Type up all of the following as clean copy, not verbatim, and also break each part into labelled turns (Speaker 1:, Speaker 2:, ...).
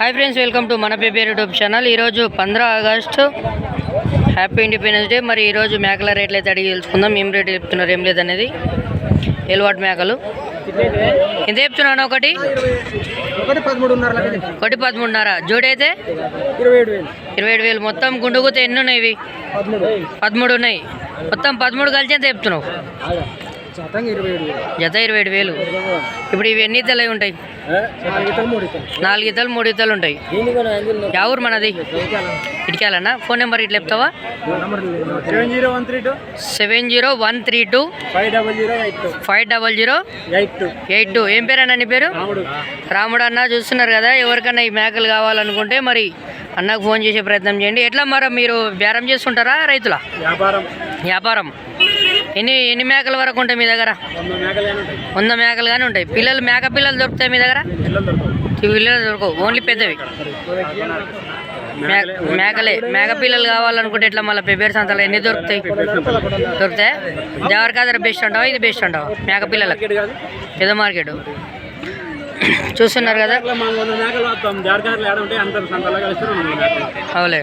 Speaker 1: High friends welcome to मन पेपेर YouTube channel 15 August happy independence day. మరి ఈ రోజు మేకల రేట్లు అయితే అడిగి తెలుసుకుందాం। ఏం రేట్ చెప్తున్నారు ఏం లేదనేది। ఎల్వాట్ మేకలు ఎంత చెప్తున్నాను? ఒకటి 13.5 జోడి అయితే 27,000। మొత్తం గుండుగుతే ఎన్ని ఉన్నాయి? ఇవి 13 ఉన్నాయి। మొత్తం 13 కలిసి ఎంత చెప్తున్నావు? జత 27,000। ఇప్పుడు ఇవి ఎన్ని ఇతలు ఉంటాయి? 4 ఇతలు 3 ఇతలు ఉంటాయి। ఎవరు మనది? ఇటుకాలన్నా? ఫోన్ నెంబర్ ఇట్లా చెప్తావా? 70132 50082। ఏం పేరు అన్న నీ పేరు? రాముడు అన్న। చూస్తున్నారు కదా, ఎవరికన్నా ఈ మేకలు కావాలనుకుంటే మరి అన్నకు ఫోన్ చేసే ప్రయత్నం చేయండి। ఎట్లా మరి మీరు బేరం చేస్తుంటారా రైతుల? వ్యాపారం। ఎన్ని మేకల వరకు ఉంటాయి మీ దగ్గర? 100 మేకలు కానీ ఉంటాయి। పిల్లలు మేక పిల్లలు దొరుకుతాయి మీ దగ్గర? పిల్లలు దొరకవు, ఓన్లీ పెద్దవి మేకలే। మేక పిల్లలు కావాలనుకుంటే ఎట్లా మళ్ళీ పెబ్బేరు సంతలో ఎన్ని దొరుకుతాయి? దొరుకుతాయి। దేవరకాదర బెస్ట్ అంటావా ఇది బెస్ట్ అంటావా మేక పిల్లలకు? పెద్ద మార్కెట్ చూస్తున్నారు కదా, అవులే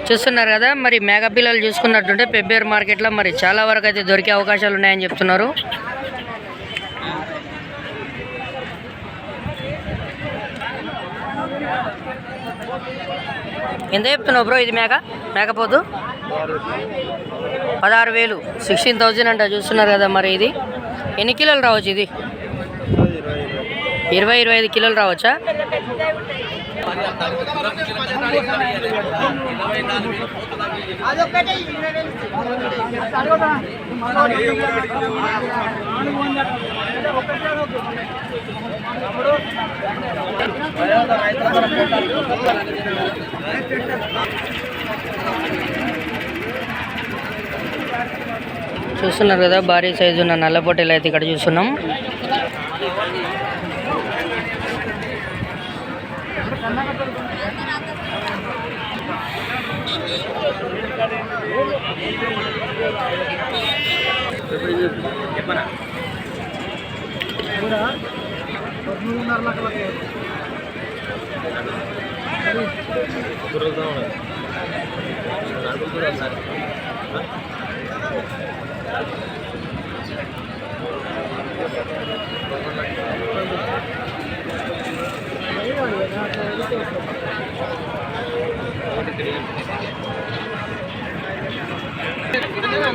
Speaker 1: చూస్తున్నారు కదా। మరి మేక పిల్లలు చూసుకున్నట్టుంటే పెబ్బేరు మార్కెట్లో మరి చాలా వరకు అయితే దొరికే అవకాశాలు ఉన్నాయని చెప్తున్నారు। ఎంత చెప్తున్నావు బ్రో ఇది మేకపోతు? 16,000 16,000 అంట। చూస్తున్నారు కదా, మరి ఇది ఎన్ని కిలోలు రావచ్చు? ఇది 20-25 కిలోలు రావచ్చా? చూస్తున్నారు కదా, భారీ సైజు ఉన్న నల్ల పొట్టేలు అయితే ఇక్కడ చూస్తున్నాం।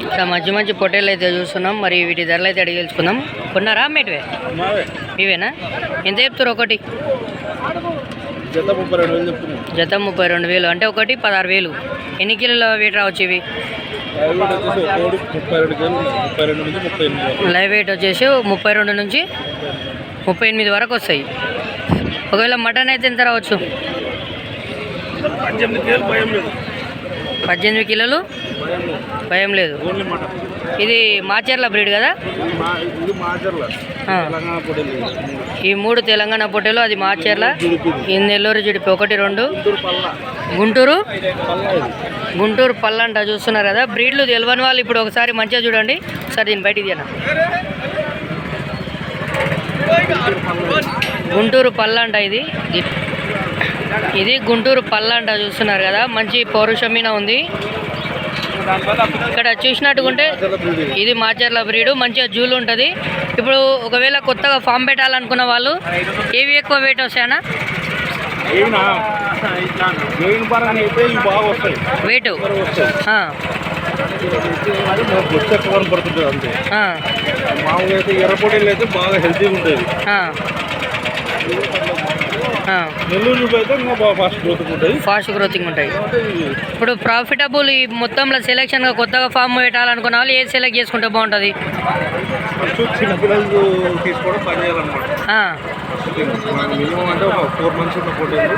Speaker 1: ఇట్లా మంచి మంచి పొట్టేలు అయితే చూస్తున్నాం। మరి వీటి ధరలు అయితే అడిగి తెలుసుకుందాం। కొన్నారా అమ్మేటివే? ఇవేనా? ఎంత చెప్తారు? ఒకటి జత 32,000 అంటే ఒకటి 16,000। ఎన్ని కిలోల వెయిట్ రావచ్చు ఇవి? లైవ్ వెయిట్ వచ్చేసి 32 నుంచి 38 వరకు వస్తాయి। ఒకవేళ మటన్ అయితే ఎంత రావచ్చు? 18 కిలోలు భయం లేదు। ఇది మాచర్ల బ్రీడ్ కదా? ఈ 3 తెలంగాణ పొట్టేలు, అది మాచర్ల, ఈ నెల్లూరు జిడిపి 1 2 గుంటూరు పళ్ళ అంట। చూస్తున్నారు కదా, బ్రీడ్లు తెలియని వాళ్ళు ఇప్పుడు ఒకసారి మంచిగా చూడండి। ఒకసారి దీన్ని బయటికి తీయనా, గుంటూరు పళ్ళ అంట। ఇది గుంటూరు పళ్ళ అంట। చూస్తున్నారు కదా, మంచి పౌరుషమైన ఉంది। ఇక్కడ చూసినట్టుకుంటే ఇది మాచర్ల బ్రీడు, మంచిగా జూలు ఉంటుంది। ఇప్పుడు ఒకవేళ కొత్తగా ఫామ్ పెట్టాలనుకున్న వాళ్ళు ఏవి ఎక్కువ వెయిట్ వస్తాయన్నా? వెయిట్
Speaker 2: ఎర్రపొడీలు అయితే బాగా హెల్తీగా ఉంటుంది। నెల్లూరు అయితే
Speaker 1: ఫాస్ట్ గ్రోతింగ్ ఉంటాయి। ఇప్పుడు ప్రాఫిటబుల్ ఈ మొత్తంలో సెలెక్షన్గా కొత్తగా ఫామ్ పెట్టాలనుకున్న వాళ్ళు ఏది సెలెక్ట్ చేసుకుంటే బాగుంటుంది?
Speaker 2: చిన్నపిల్లలు తీసుకోవడం పని చేయాలన్నమాట। మినిమం అంటే ఒక 4 months ఉన్న పొట్టేలు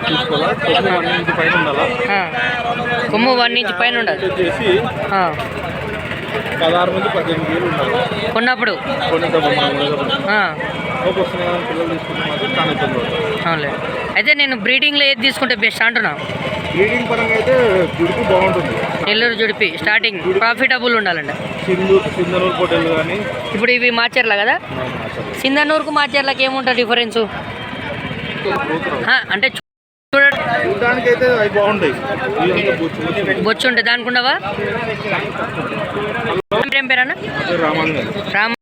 Speaker 2: తీసుకోవాలి। 1 inch పైన ఉండాలా?
Speaker 1: కొమ్ము 1 inch పైన ఉండాలి।
Speaker 2: 16 నుంచి 18 వేలు ఉండాలి
Speaker 1: కొన్నప్పుడు।
Speaker 2: పిల్లలు తీసుకుంటే మాత్రం చాలా ఇబ్బంది పడుతుంది।
Speaker 1: అవునులే। అయితే నేను బ్రీడింగ్లో ఏది తీసుకుంటే బెస్ట్ అంటున్నా?
Speaker 2: బ్రీడింగ్ పరంగా అయితే జుడిపి బాగుంటుంది।
Speaker 1: నెల్లూరు జుడిపి స్టార్టింగ్ ప్రాఫిటబుల్ ఉండాలండి।
Speaker 2: సింధనూరు పొట్టేలు కానీ
Speaker 1: ఇప్పుడు ఇవి మాచర్ల కదా? సింధనూరుకు మాచర్లకి ఏముంటుంది డిఫరెన్సు? అంటే
Speaker 2: చూడడానికి అయితే అవి బాగుంటాయి. ఇదంతా బొచ్చు
Speaker 1: బొచ్చు ఉంటాయి దానికి ఉండవా? ఏం పేరు అన్న?
Speaker 2: రామాంగ
Speaker 1: రామ్